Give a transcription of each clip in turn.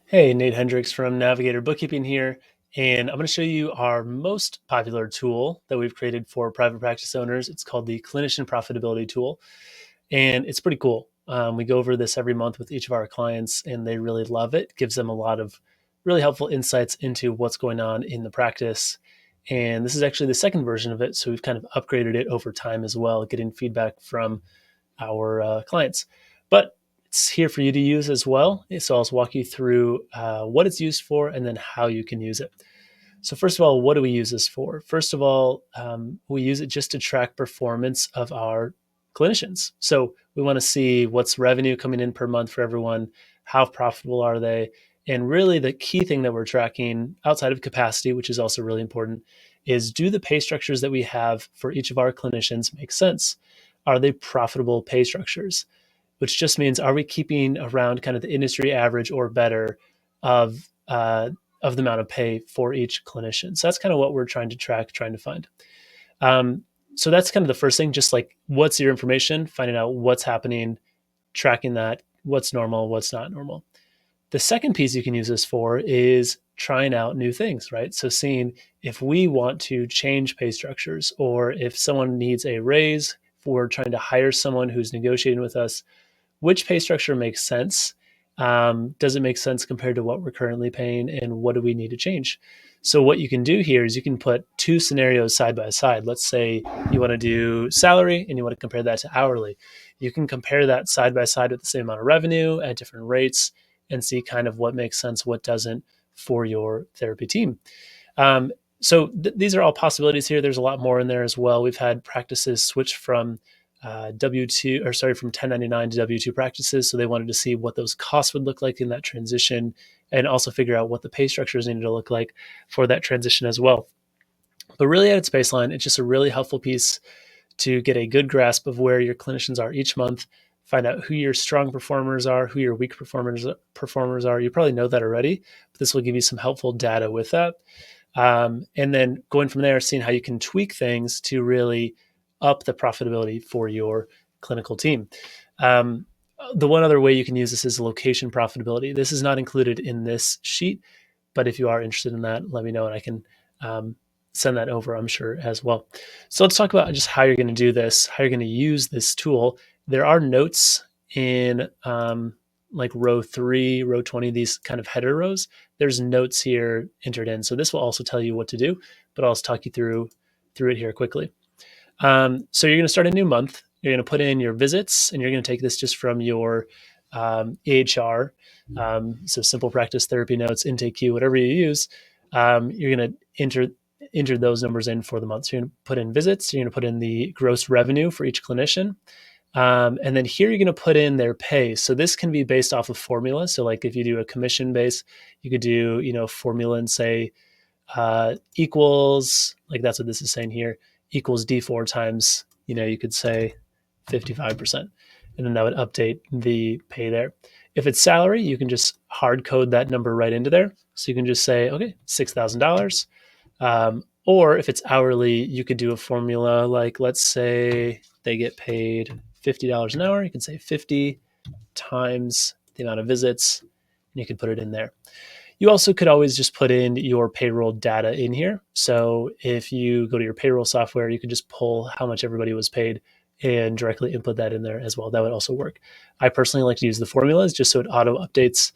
Hey, Nate Hendricks from Navigator Bookkeeping here, and I'm going to show you our most popular tool that we've created for private practice owners. It's called the Clinician Profitability tool, and it's pretty cool. We go over this every month with each of our clients, and they really love it. It gives them a lot of really helpful insights into what's going on in the practice. And this is actually the second version of it, so we've kind of upgraded it over time as well, getting feedback from our clients. But it's here for you to use as well. So I'll walk you through what it's used for and then how you can use it. So first of all, what do we use this for? First of all, we use it just to track performance of our clinicians. So we want to see what's revenue coming in per month for everyone, how profitable are they, and really the key thing that we're tracking outside of capacity, which is also really important, is do the pay structures that we have for each of our clinicians make sense? Are they profitable pay structures? Which just means, are we keeping around kind of the industry average or better of the amount of pay for each clinician? So that's kind of what we're trying to track, trying to find. Um, so that's kind of the first thing, just like what's your information, finding out what's happening, tracking that, what's normal, what's not normal. The second piece you can use this for is trying out new things, right? So seeing if we want to change pay structures or if someone needs a raise, if we're trying to hire someone who's negotiating with us, which pay structure makes sense? Does it make sense compared to what we're currently paying, and what do we need to change? So what you can do here is you can put two scenarios side by side. Let's say you want to do salary and you want to compare that to hourly. You can compare that side by side with the same amount of revenue at different rates and see kind of what makes sense, what doesn't for your therapy team. These are all possibilities here. There's a lot more in there as well. We've had practices switch from from 1099 to W2 practices. So they wanted to see what those costs would look like in that transition and also figure out what the pay structures needed to look like for that transition as well. But really at its baseline, it's just a really helpful piece to get a good grasp of where your clinicians are each month, find out who your strong performers are, who your weak performers are. You probably know that already, but this will give you some helpful data with that. And then going from there, seeing how you can tweak things to really up the profitability for your clinical team. Um, the one other way you can use this is location profitability. This is not included in this sheet, but if you are interested in that, let me know and I can send that over, I'm sure, as well. So let's talk about just how you're going to do this, how you're going to use this tool. There are notes in like row 3, row 20, these kind of header rows. There's notes here entered in. So this will also tell you what to do, but I'll just talk you through it here quickly. So you're going to start a new month. You're going to put in your visits, and you're going to take this just from your EHR. So simple practice therapy notes, intake queue, whatever you use. You're going to enter those numbers in for the month. So you're going to put in visits. You're going to put in the gross revenue for each clinician. And then here you're going to put in their pay. So this can be based off of formula. So like if you do a commission base, you could do, formula and say equals, like that's what this is saying here, equals D4 times, you could say 55%. And then that would update the pay there. If it's salary, you can just hard code that number right into there. So you can just say, okay, $6,000. Or if it's hourly, you could do a formula like, let's say they get paid $50 an hour. You can say 50 times the amount of visits, and you can put it in there. You also could always just put in your payroll data in here. So if you go to your payroll software, you could just pull how much everybody was paid and directly input that in there as well. That would also work. I personally like to use the formulas just so it auto updates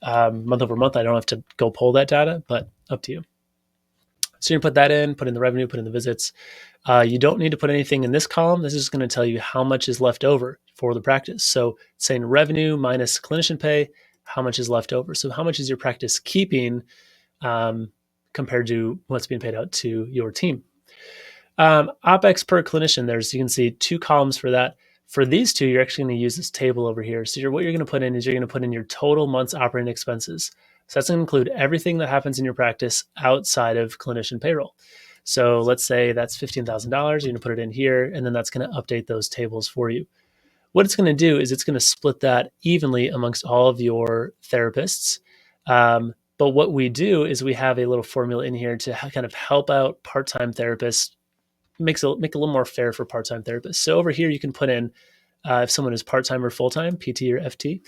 month over month. I don't have to go pull that data, but up to you. So you put that in, put in the revenue, put in the visits. You don't need to put anything in this column. This is going to tell you how much is left over for the practice. So saying revenue minus clinician pay, how much is left over. So how much is your practice keeping compared to what's being paid out to your team. OpEx per clinician, you can see 2 columns for that. For these two, you're actually going to use this table over here. So what you're going to put in is you're going to put in your total month's operating expenses. So that's going to include everything that happens in your practice outside of clinician payroll. So let's say that's $15,000. You're going to put it in here, and then that's going to update those tables for you. What it's going to do is it's going to split that evenly amongst all of your therapists. But what we do is we have a little formula in here to kind of help out part-time therapists, make it a little more fair for part-time therapists. So over here, you can put in if someone is part-time or full-time, PT or FT.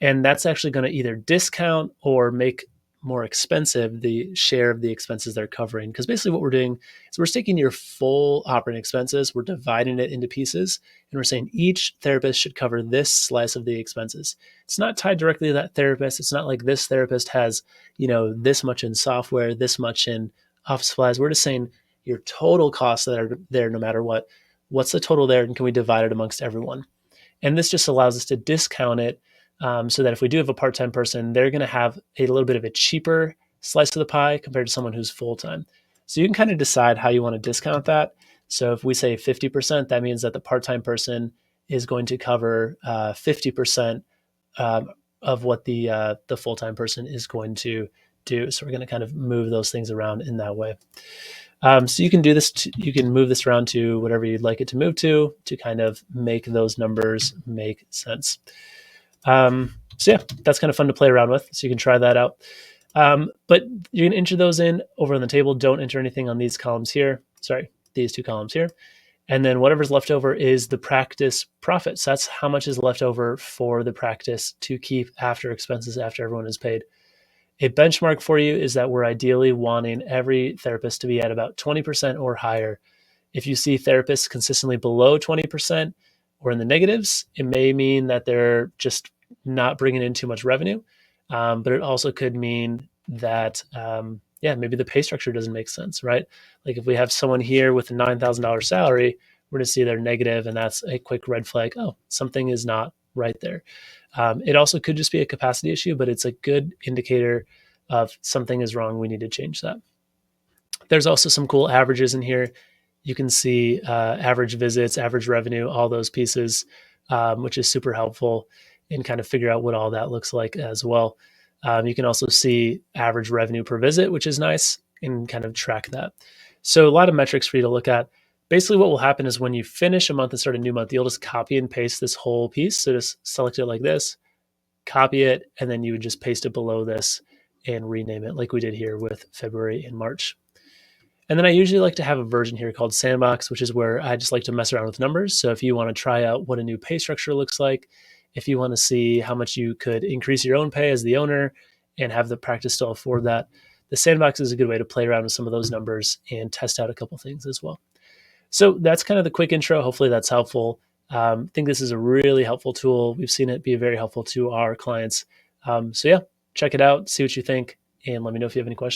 And that's actually going to either discount or make more expensive the share of the expenses they're covering. Because basically what we're doing is we're taking your full operating expenses, we're dividing it into pieces, and we're saying each therapist should cover this slice of the expenses. It's not tied directly to that therapist. It's not like this therapist has, this much in software, this much in office supplies. We're just saying your total costs that are there no matter what. What's the total there, and can we divide it amongst everyone? And this just allows us to discount it so that if we do have a part-time person, they're going to have a little bit of a cheaper slice of the pie compared to someone who's full-time. So you can kind of decide how you want to discount that. So if we say 50%, that means that the part-time person is going to cover 50% of what the full-time person is going to do. So we're going to kind of move those things around in that way. So you can do this. You can move this around to whatever you'd like it to move to kind of make those numbers make sense. So yeah, that's kind of fun to play around with. So you can try that out. But you can enter those in over on the table. Don't enter anything on these columns here. Sorry, these two columns here. And then whatever's left over is the practice profits. That's how much is left over for the practice to keep after expenses, after everyone is paid. A benchmark for you is that we're ideally wanting every therapist to be at about 20% or higher. If you see therapists consistently below 20% or in the negatives, it may mean that they're just not bringing in too much revenue. But it also could mean that, maybe the pay structure doesn't make sense, right? Like if we have someone here with a $9,000 salary, we're going to see they're negative, and that's a quick red flag. Oh, something is not right there. It also could just be a capacity issue, but it's a good indicator of something is wrong. We need to change that. There's also some cool averages in here. You can see average visits, average revenue, all those pieces, which is super helpful, and kind of figure out what all that looks like as well. You can also see average revenue per visit, which is nice, and kind of track that. So a lot of metrics for you to look at. Basically what will happen is when you finish a month and start a new month, you'll just copy and paste this whole piece. So just select it like this, copy it, and then you would just paste it below this and rename it like we did here with February and March. And then I usually like to have a version here called Sandbox, which is where I just like to mess around with numbers. So if you want to try out what a new pay structure looks like, if you want to see how much you could increase your own pay as the owner and have the practice still afford that, the Sandbox is a good way to play around with some of those numbers and test out a couple things as well. So that's kind of the quick intro. Hopefully that's helpful. I think this is a really helpful tool. We've seen it be very helpful to our clients. So yeah, check it out, see what you think, and let me know if you have any questions.